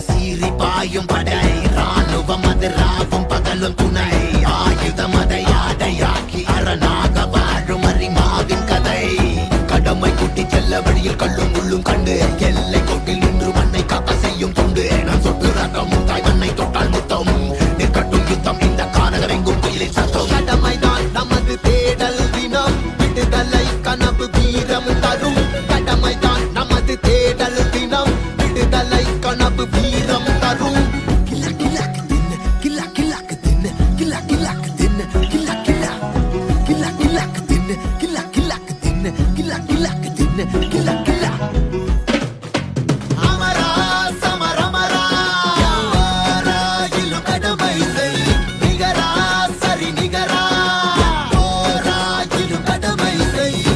சீறி பாயும் படை ராணுவம் அது ராவும் பகலும் துணை ஆயுதம் அதை ஆடையாக்கி அரணாக வாழும் அறிமாவின் கதை கடமை கூட்டி செல்ல வழியில் கள்ளும் உள்ளும் கண்டு எல்லை கோட்டில் நின்று மண்ணை காக்க செய்யும் துண்டு நான் சொட்டு ரகம் தாய் மண்ணை தொட்டால் முத்தம் நிற்கட்டும் யுத்தம் இந்த கானகர் எங்கும் குயிலில் சத்தம் கடமைதான் நமது தேடல் தினம் விடுதலை கனவு வீரம் தரும் கடமைதான் நமது தேடல் தினம் விடுதலை கனவு வீரம் தரும் கிலா கிலாக்கு தின்னு கிலா கிலாக்கு தின்னு கிலா கிலாக்கு தின்னு கிலா கிலா கிலா கிலாக்கு தின்னு கிலா கிலாக்கு தின்னு கிலா கிலாக்கு தின்னு கிலா கிலா